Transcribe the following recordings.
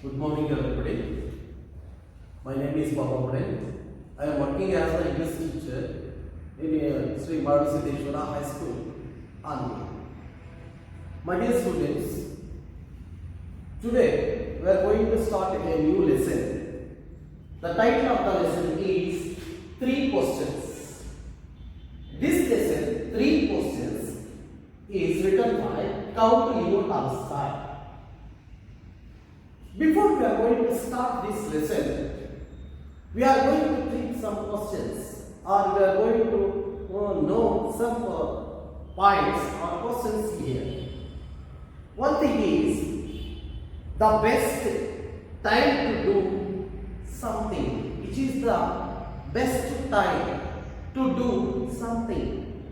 Good morning, everybody. My name is Baba Patel. I am working as an English teacher in Sri Madhusideshwara High School, Andhra. My dear students, today we are going to start a new lesson. The title of the lesson is Three Questions. This lesson, Three Questions, is written by Count Leo Tolstoy. Before we are going to start this lesson, we are going to think some questions, or we are going to know some points or questions here. One thing is the best time to do something, which is the best time to do something.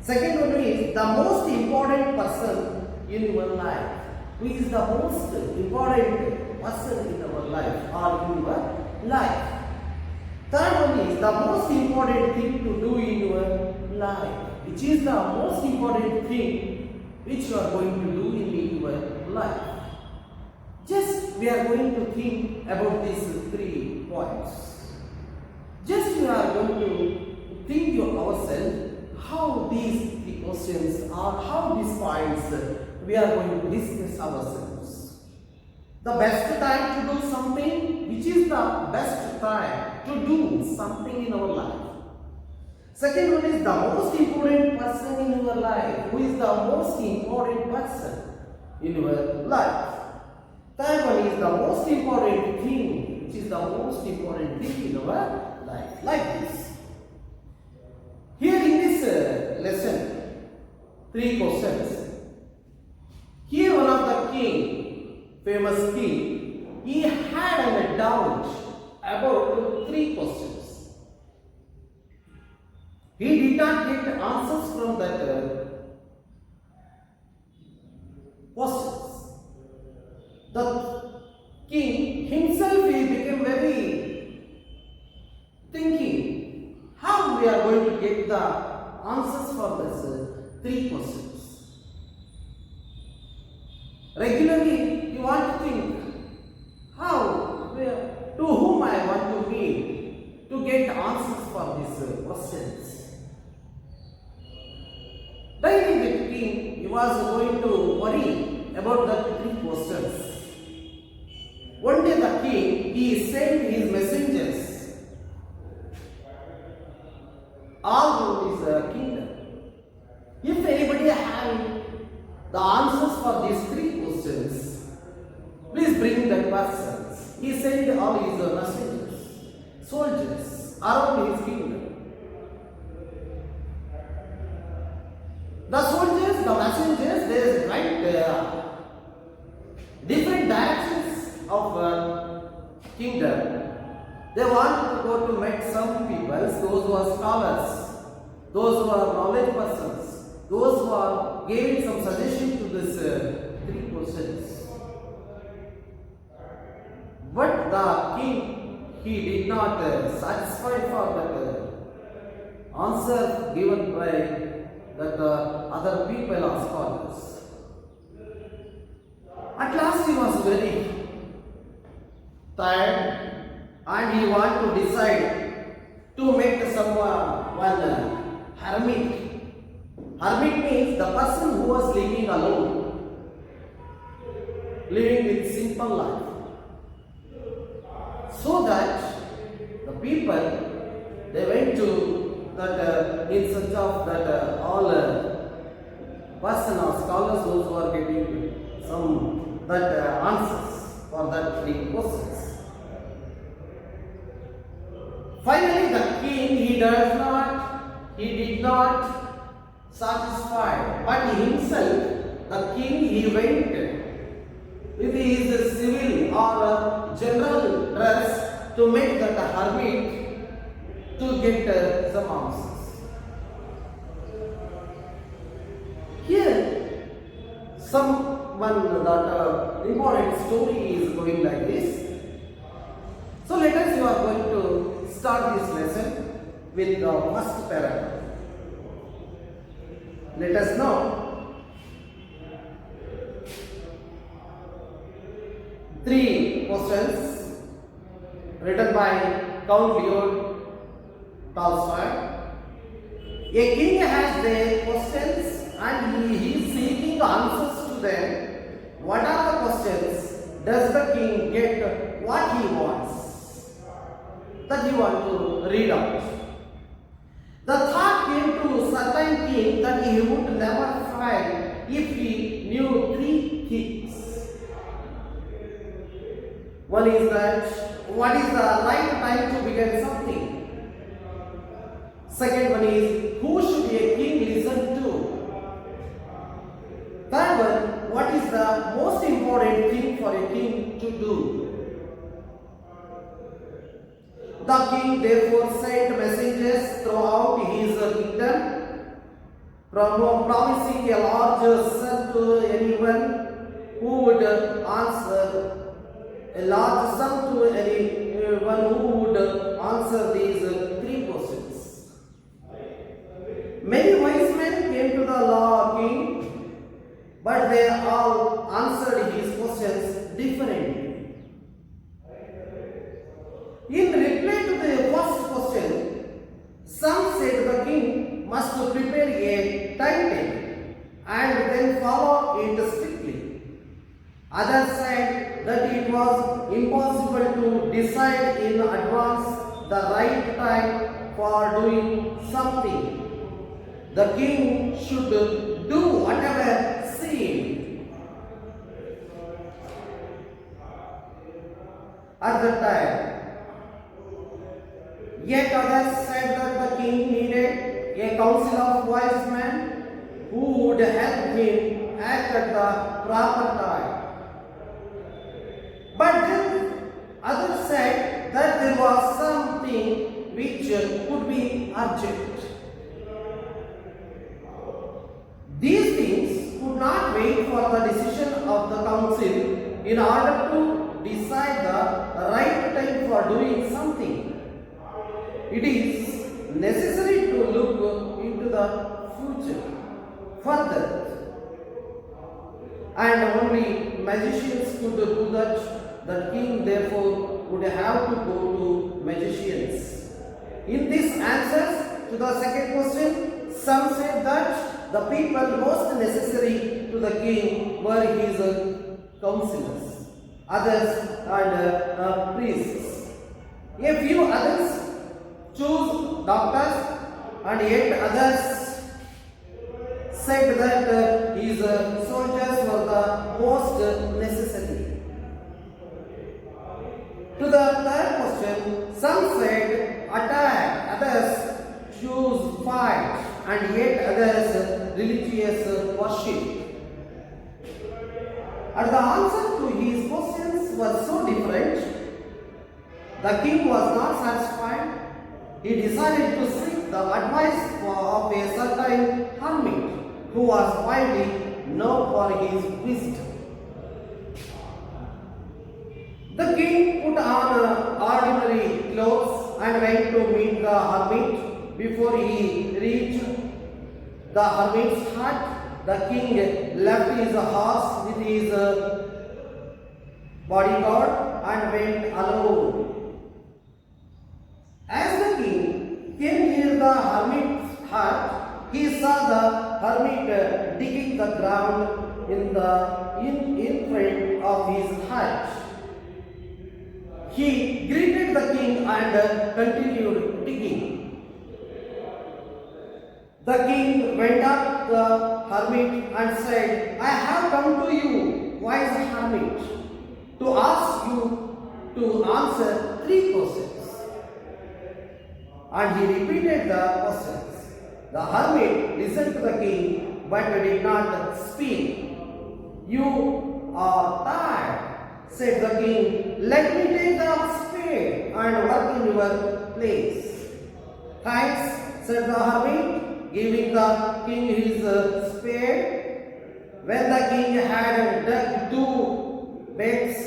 Second one is the most important person in your life. Who is the most important person in our life or in your life? Third one is the most important thing to do in your life, which is the most important thing which you are going to do in your life. Just we are going to think about these 3 points. Just we are going to think of ourselves how these 3 questions or how these points we are going to discuss ourselves. The best time to do something, which is the best time to do something in our life. Second one is the most important person in your life. Who is the most important person in your life? Third one is the most important thing, which is the most important thing in our life. Like this. Here in this lesson, 3 questions. Here one of the king, famous king, he had a doubt about 3 questions. He did not get answers from that questions. The king himself, he became very thinking how we are going to get the answers for this 3 questions. Regularly, you want to think how, where, to whom I want to meet to get answers for these questions. Daily the king, he was going to worry about the 3 questions. One day the king, he sent his messengers all through his kingdom. If anybody having the answers for these 3 questions, please bring that persons. He sent all his messengers, soldiers around his kingdom. The soldiers, the messengers, they went different directions of kingdom. They want to go to meet some people, those who are scholars, those who are knowledge persons, those who are giving some suggestion to this 3 questions. But the king, he did not satisfy for that answer given by that other people or scholars. At last he was very tired and he wanted to decide to make one hermit. Hermit means the person who was living alone, living with simple life. So that the people, they went to that in search of that all person or scholars, those who are getting some that answers for that 3 questions. Finally, the king, he did not satisfied, but himself, the king, he went with his civil or general dress to make that hermit to get some answers. Here, someone that important story is going like this. So let us, you are going to start this lesson with the first paragraph. Let us know three questions written by Count Leo Tolstoy. A king has their questions and he is seeking answers to them. What are the questions? Does the king get what he wants? That he wants to read out. The thought came to certain king that he would never find if he knew three things. One is that what is the right time to begin something? Second one is who should a king listen to? Third one, what is the most important thing for a king to do? The king therefore sent messengers throughout his kingdom, promising a large sum to anyone who would answer these three questions. Many wise men came to the king, but they all answered his questions differently. In reply to the first question, some said the king must prepare a timetable and then follow it strictly. Others said that it was impossible to decide in advance the right time for doing something. The king should do whatever seemed at the time. Yet others said that the king needed a council of wise men who would help him act at the proper time. But then others said that there was something which could be urgent. These things could not wait for the decision of the council in order to decide the right time for doing something. It is necessary to look into the future further, and only magicians could do that. The king therefore would have to go to magicians. In this answers to the second question, some said that the people most necessary to the king were his counselors, others and priests. A few others chose doctors, and yet others said that his soldiers were the most necessary. To the third question, some said attack, others choose fight, and yet others religious worship. And the answer to his questions was so different. The king was not satisfied. He decided to seek the advice of a certain hermit who was widely known for his wisdom. The king put on ordinary clothes and went to meet the hermit. Before he reached the hermit's hut, the king left his horse with his bodyguard and went alone. As the king came near the hermit's hut, he saw the hermit digging the ground in front of his hut. He greeted the king and continued digging. The king went up to the hermit and said, I have come to you, wise hermit, to ask you to answer three questions. And he repeated the questions. The hermit listened to the king but did not speak. You are tired, said the king. Let me take the spade and work in your place. Thanks, said the hermit, giving the king his spade. When the king had dug 2 beds,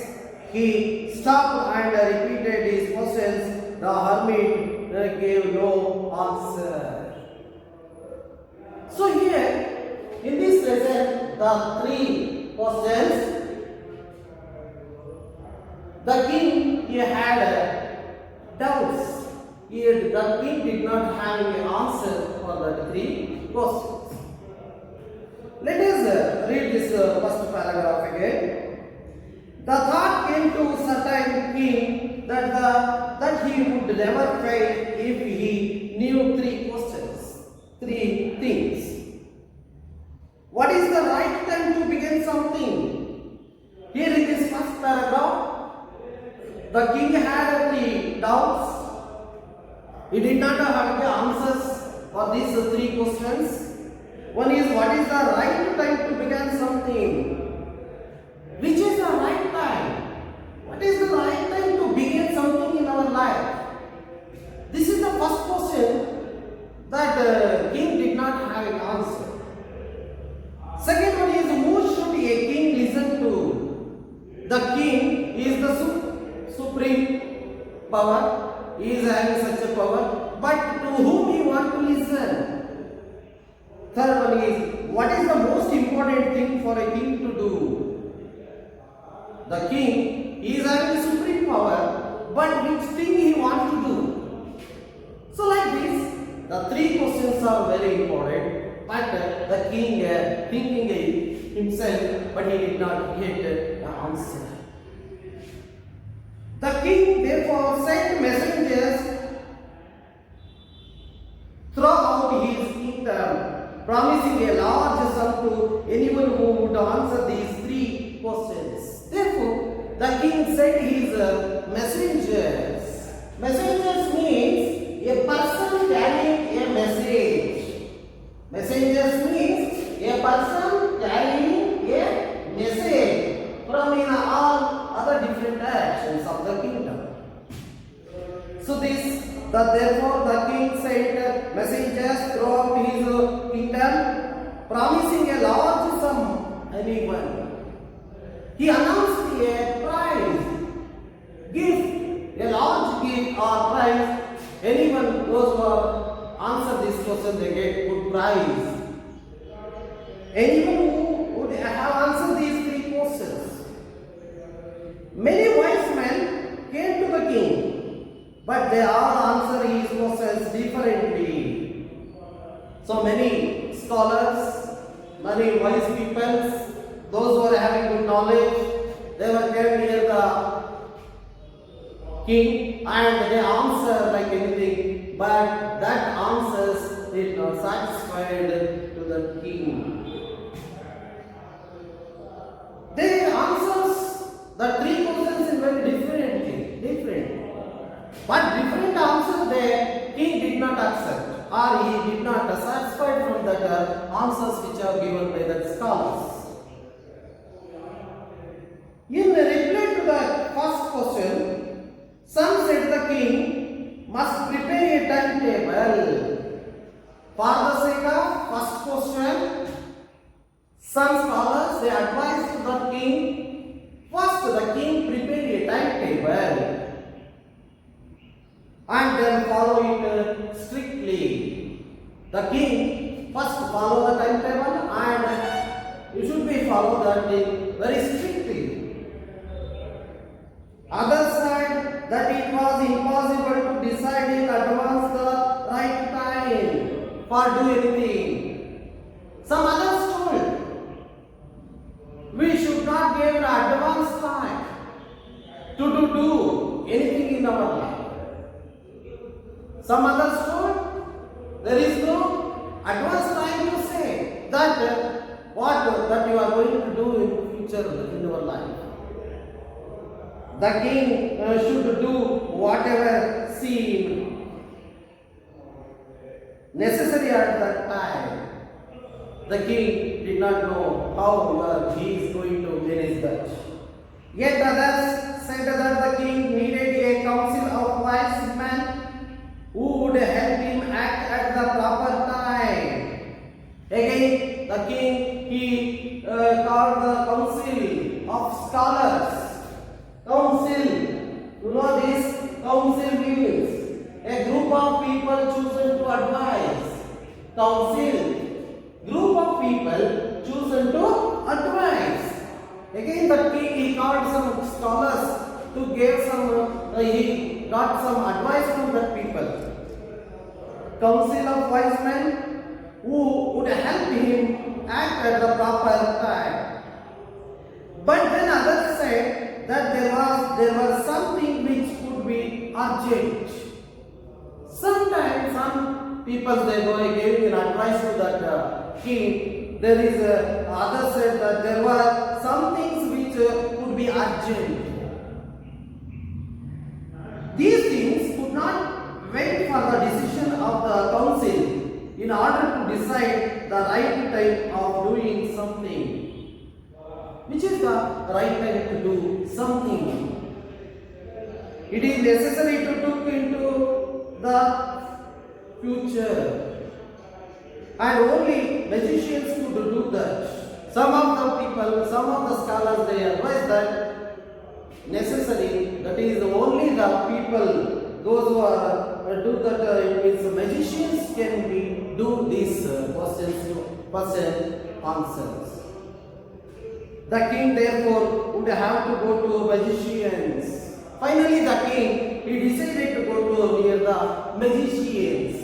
he stopped and repeated his questions. The hermit gave no answer. So here, in this lesson, the 3 questions The king he had doubts. The king did not have an answer for the three questions. Let us read this first paragraph again. The thought came to certain king that he would never fail if he knew three questions, three things. What is the right time to begin something? Here in this first paragraph, the king had three doubts. He did not have the answers for these three questions. One is, what is the right time to begin something? Which is the right time? What is the right time to begin something in our life? This is the first question that king did not have an answer. Second one is, who should a king listen to? The king is the supreme power. He is having such a power, but to whom we want to listen? Third one is, what is the most important thing for a king to do? The king is having supreme power, but which thing he wants to do? So like this, the three questions are very important, but the king thinking himself, but he did not get the answer. The king therefore sent messengers throughout his kingdom, promising a large sum to anyone who would answer these three questions. Therefore, the king sent his messengers. Messengers means a person carrying a message. Messengers means a person carrying a message from all other different directions of the kingdom. So therefore the king sent messengers throughout his kingdom, promising a large sum anyone. He announced a prize, gift, a large gift or prize. Anyone those who answer this question, they get good prize. Anyone who would have answered these three questions. Many wise men came to the king, but they all answered his questions differently. So many scholars, many wise people, those who are having good knowledge, they were came near the king and they answered like anything, but that answers did not satisfied to the king. They answers the three questions in very different. But different answers the king did not accept, or he did not satisfied from that answers which are given by the scholars. In reply to the first question, some said the king must prepare a timetable. For the sake of first question, some scholars they advised to the king, first the king prepare a timetable and then follow it strictly. The king first follow the timetable and you should be follow that thing very strictly. Others said that it was impossible to decide in advance the right time for do anything. Some others told we should not give an advance time to do anything in our life. Some others told there is no advance time to say that what that you are going to do in future in your life. The king should do whatever seemed necessary at that time. The king did not know how he is going to manage that. Yet others said that the king needed a council of wise men who would help him act at the proper time. Again, the king called the council of scholars. Council, you know this council means a group of people chosen to advise. Council, group of people chosen to advise. Again, the king he called some scholars to he got some advice from that people. Council of wise men who would help him act at the proper time. But then others said that there was something which could be urgent. Sometimes some people they were giving an advice to that king. There is others said that there were some things which could be urgent. These things could not wait for the decision of the council in order to decide the right time of doing something. Which is the right time to do something? It is necessary to look into the future, and only magicians could do that. Some of the people, some of the scholars, they advise that necessary, that is only the people, those who are do that, it means magicians can do these question answers. The king therefore would have to go to magicians. Finally the king, he decided to go to near the magicians.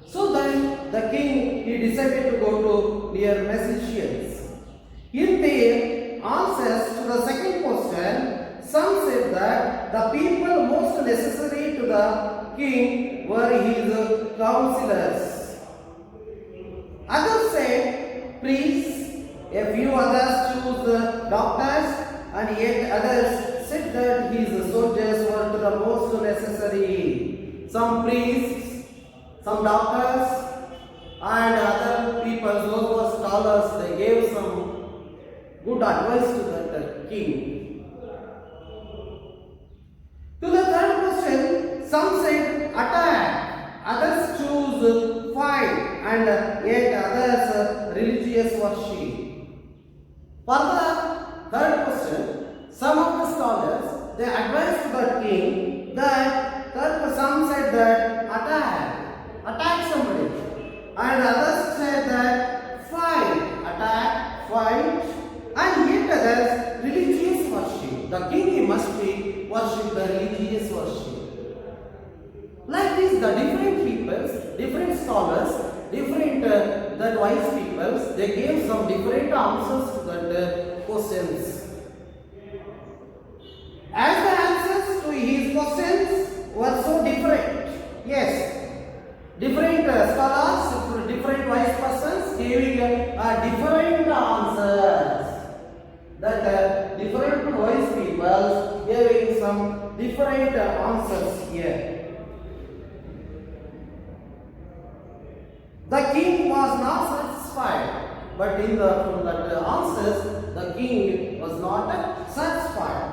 So then the king, he decided to go to near magicians. In their answers to the second question, some said that the people most necessary to the king were his counselors. Others said priests, a few others chose doctors, and yet others said that his soldiers were the most necessary. Some priests, some doctors, and other people, those who were scholars, they gave some good advice to that king. To the third question, some said attack, others choose fight, and yet others religious worship. For the third question, some of the scholars, they advised the king that some said that attack somebody, and others said that fight, and yet others religious worship. The king, he must be worship the religious worship. Like this, the different peoples, different scholars, different that wise peoples, they gave some different answers to that questions. As the answers to his questions were so different, yes, different scholars, different wise persons giving different answers. That different wise people giving some different answers here. The king was not satisfied, but from that answers, the king was not satisfied.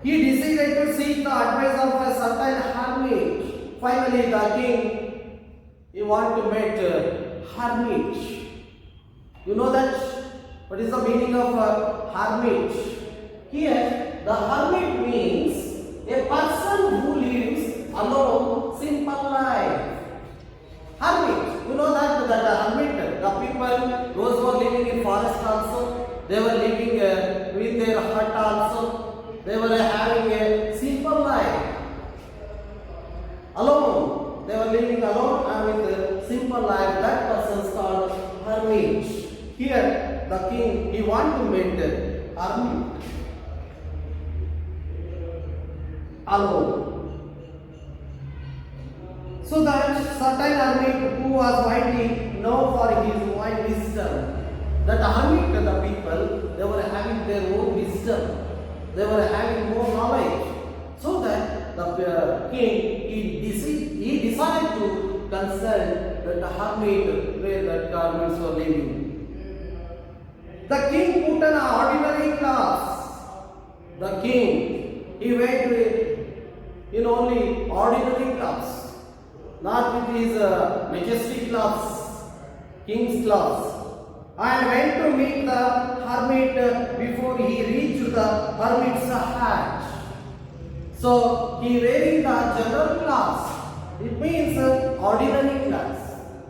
He decided to seek the advice of a certain hermit. Finally, the king, he wanted to meet a hermit. You know that? What is the meaning of hermit? Here, the hermit means a person who lives alone, simple life. Hermit, you know that hermit, the people, those who are living in forest also, they were living with their hut also, they were having a simple life, alone, they were living alone and with a simple life. That person is called hermit. Here, the king, he wanted to meet the hermit alone. So that certain hermit who was widely known for his wide wisdom, that hermit, the people, they were having their own wisdom, they were having more knowledge. So that the king, he decided to consult the hermit where the hermits were living. The king put an ordinary class. The king, he went in only ordinary class, not with his majestic class, king's class, and went to meet the hermit before he reached the hermit's hut. So he wearing the general class. It means ordinary class.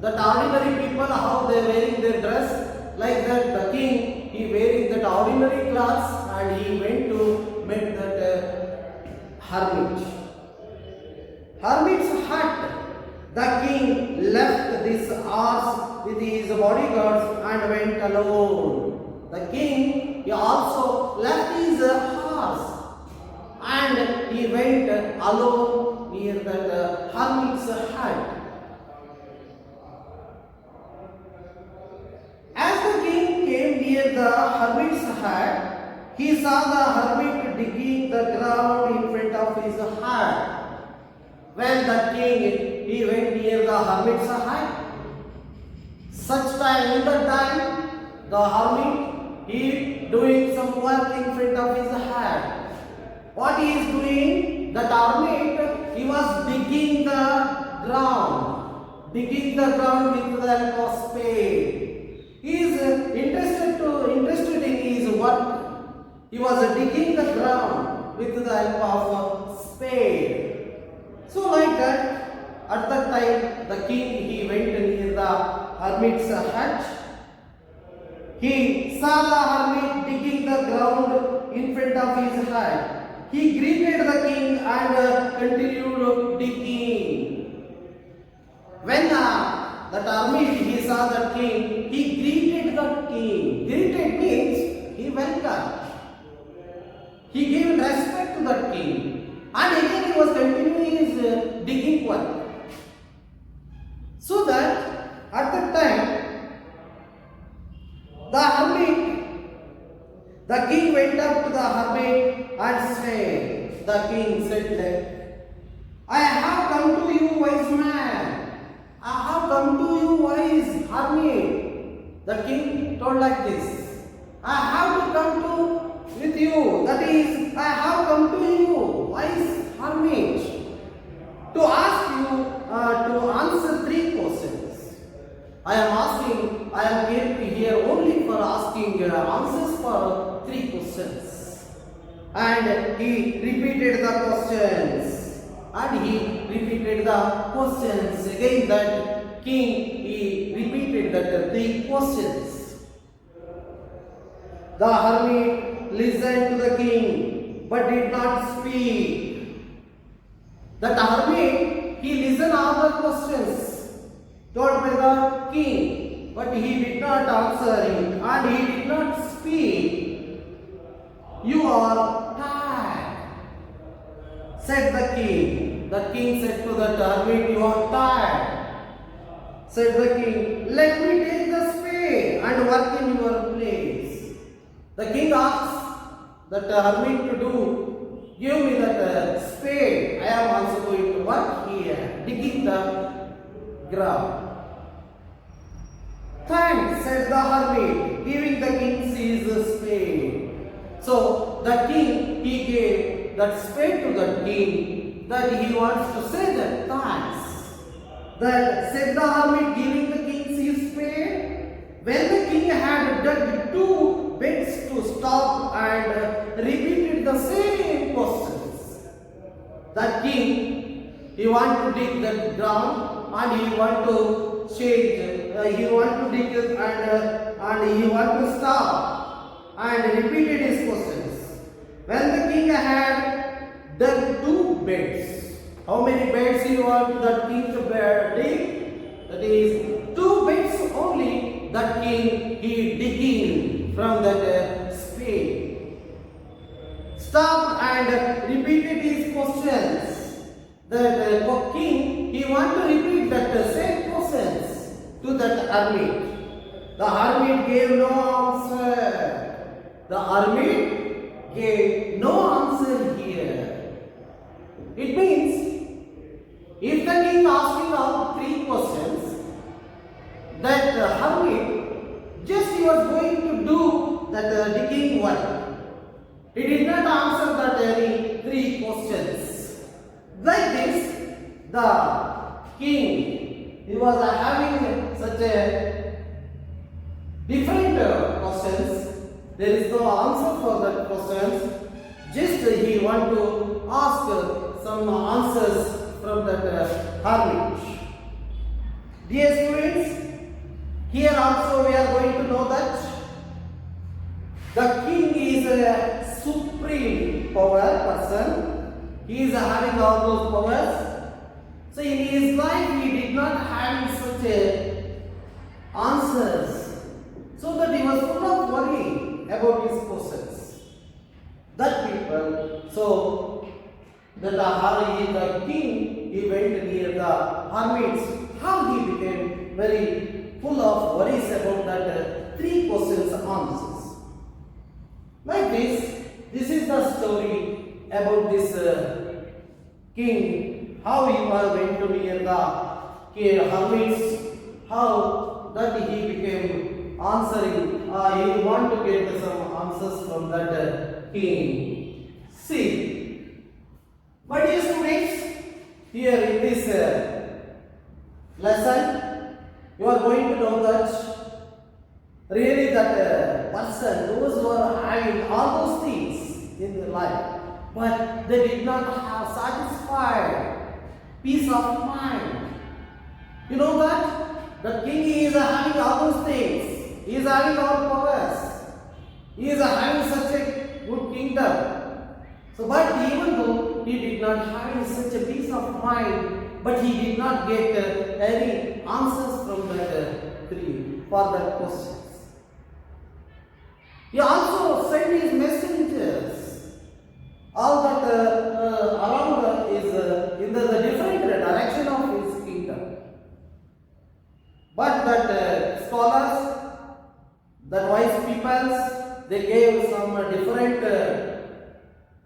That ordinary people, how they wearing their dress, like that the king, he wearing that ordinary class, and he went to hermit. Hermit's hut. The king left this horse with his bodyguards and went alone. The king, he also left his horse and he went alone near that hermit's hut. As the king came near the hermit's hut, he saw the hermit digging the ground in front of his hut. When the king, he went near the hermit's hut, in that time, the hermit, he doing some work in front of his hut. What he is doing? That hermit, he was digging the ground with the help of spade. He is interested in his work. He was digging the ground with the help of spade. So like that, at that time, the king, he went near the hermit's hut. He saw the hermit digging the ground in front of his hut. He greeted the king and continued digging. When that hermit, he saw the king, he greeted the king. Greeted means he welcomed. He gave respect to the king. And again he was continuing his digging work. So that at that time, the hermit, the king went up to the hermit and said, the king said, I have come to you, wise man. I have come to you, wise hermit. The king told like this, I have to come to with you. That is, I have come to you, wise hermit, to ask you to answer 3 questions. I am here only for asking answers for 3 questions. And he repeated the questions. Again, that king, he repeated that 3 questions. The hermit listened to the king but did not speak. That hermit, he listened all the questions told by the king, but he did not answer it and he did not speak. You are tired, said the king. The king said to the hermit, you are tired. Said the king, let me take the spade and work in your place. The king asked that hermit to do, give me that spade. I am also going to work here, digging the ground. Thanks, said the hermit, giving the king his spade. So the king, he gave that spade to the king, that he wants to say that thanks. That said the hermit, giving the king his spade. When the king had dug 2 beds to stop and repeated the same questions, that king, he want to dig the ground and he want to change, he want to dig it and he want to stop and repeated his questions. When the king had dug 2 beds, how many beds he want that king to dig? That is 2 beds only that king he digging from that spade. Stopped and repeated his questions. That king, he want to repeat that same questions to that hermit. The hermit gave no answer. The hermit gave no answer here. It means, if the king asking all 3 questions, that hermit, just he was going to do that digging work. He did not answer that any 3 questions. Like this, the king, he was having such a different questions. There is no answer for that questions. Just he want to ask some answers from that hermit. Dear students, here also we are going to know that the king is a supreme power person He is having all those powers. So in his life he did not have such a answers. So that he was full of worry about his questions. That people, so that the king, he went near the hermits. How he became very full of worries about that three questions answers. Like this is the story about this king, how he was went to near the hermits, how that he became answering, he want to get some answers from that king. See, my dear students, here in this lesson, you are going to know that really that person, those who are having all those things in their life, but they did not have satisfied peace of mind. You know that the king is having all those things, he is having all powers, he is having such a good kingdom. So, but even though he did not have such a peace of mind, but he did not get any answers from that three for that questions. He also sent his messengers. All that around is in the different direction of his kingdom. But that scholars, that wise peoples, they gave some different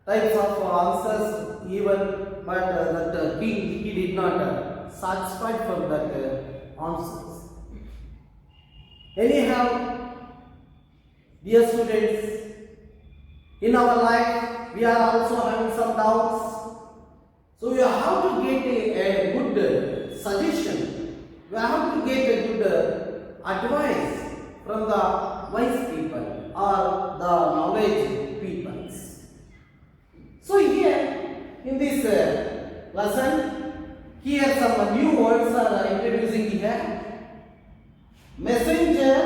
types of answers even, but that king, he did not satisfied from that answers. Anyhow, dear students, in our life we are also having some doubts. So we have to get a good suggestion. We have to get a good advice from the wise people or the knowledge peoples. So here in this lesson, here some new words are introducing here. Messenger,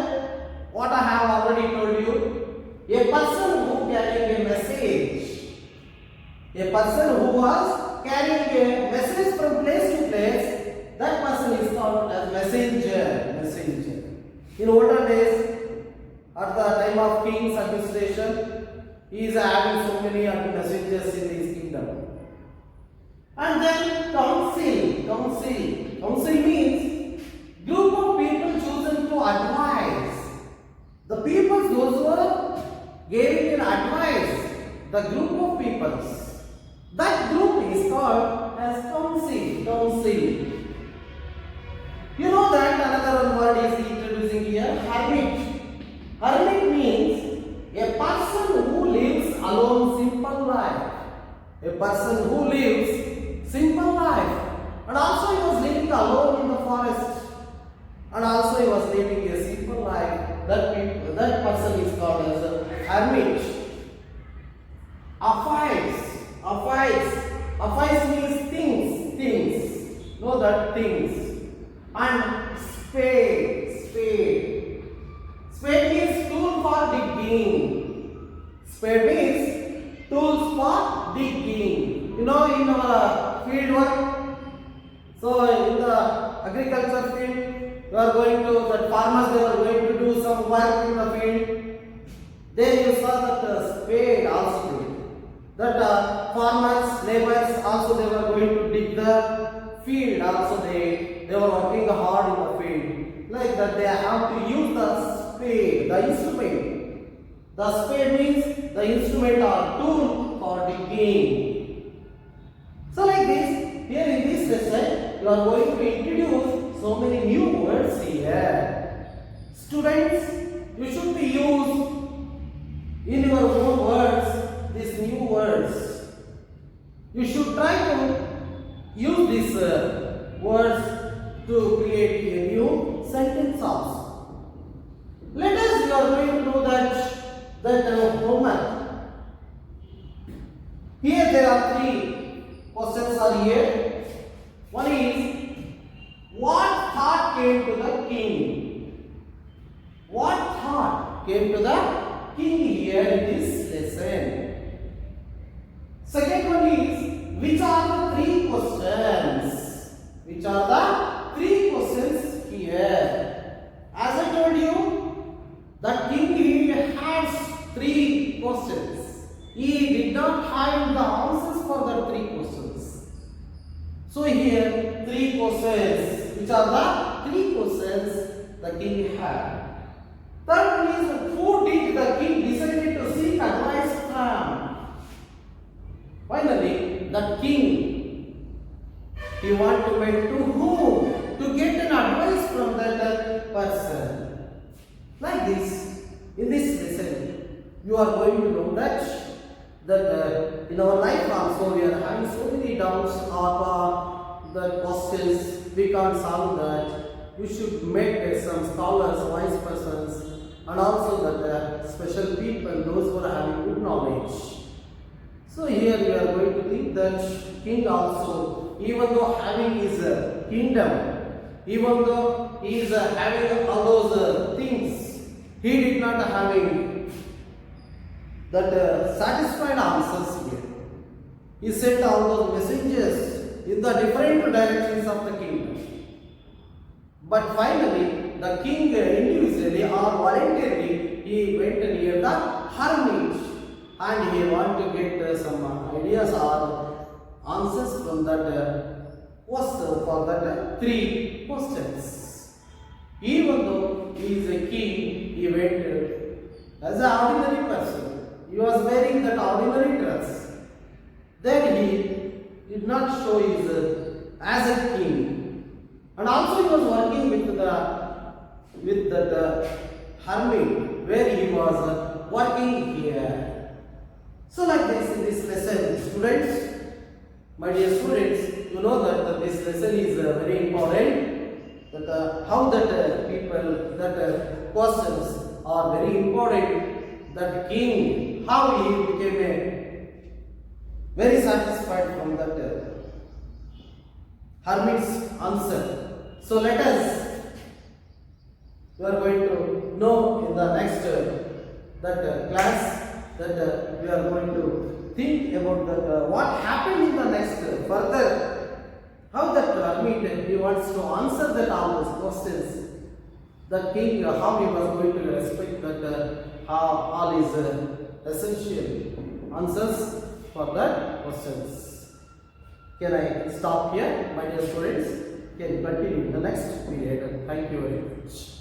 what I have already told you, a person who carrying a message. A person who was carrying a message from place to place, that person is called as messenger. Messenger. In older days, at the time of king's administration, he is having so many messengers in his kingdom. And then council. Council means group of people chosen to advise. The people, those who are giving an advice, the group of peoples, that group is called as council. You know that another word is introducing here, hermit. Hermit means a person who lives alone simple life. A person who lives simple life. And also he was living alone in the forest. And also he was living a simple life. That person is called as a hermit. Aphides means things. Know that things. And spade means tool for digging. Spade means tools for digging. You know, in our field work, so in the agriculture field, you are going to, that farmers, they are going to do some work in the field. Then you saw that spade also did. That farmers, laborers also, they were going to dig the field. Also they were working hard in the field. Like that, they have to use the spade, the instrument. The spade means the instrument or tool for digging. So like this, here in this lesson, you are going to introduce so many new words here. Students, you should be used in your own words, these new words. You should try to use these words to create a new sentence also. Let us, you are going to do that homework. Here there are three questions are here. One is, what thought came to the king? What thought came to the king here in this lesson? Second one is, he did not have the answers for the three questions. So here three questions, which are the three questions the king had. Third one is, who did the king decided to seek advice from? Finally, the king, he want to went to whom to get an advice from that person. Like this, in this lesson, you are going to know that in our life also we are having so many doubts or the questions we can't solve that. You should make some scholars, wise persons, and also that special people, those who are having good knowledge. So here we are going to think that king also, even though having his kingdom, even though he is having all those things, he did not having that satisfied answers here. He sent all those messengers in the different directions of the kingdom. But finally, the king individually or voluntarily, he went near the hermit and he wanted to get some ideas or answers from that for that three questions. Even though he is a king, he went as an ordinary person. He was wearing that ordinary dress. Then he did not show his as a king. And also he was working with that hermit where he was working here. So like this in this lesson, students, my dear students, you know that this lesson is very important. That how that people, that questions are very important. That king, how he became very satisfied from that hermit's answer. So let us, we are going to know in the next class that we are going to think about that what happened in the next further, how that hermit he wants to answer that all those questions. The king, how he was going to respect that all his essential answers for that questions. Can I stop here, my dear students? Can continue in the next period. Thank you very much.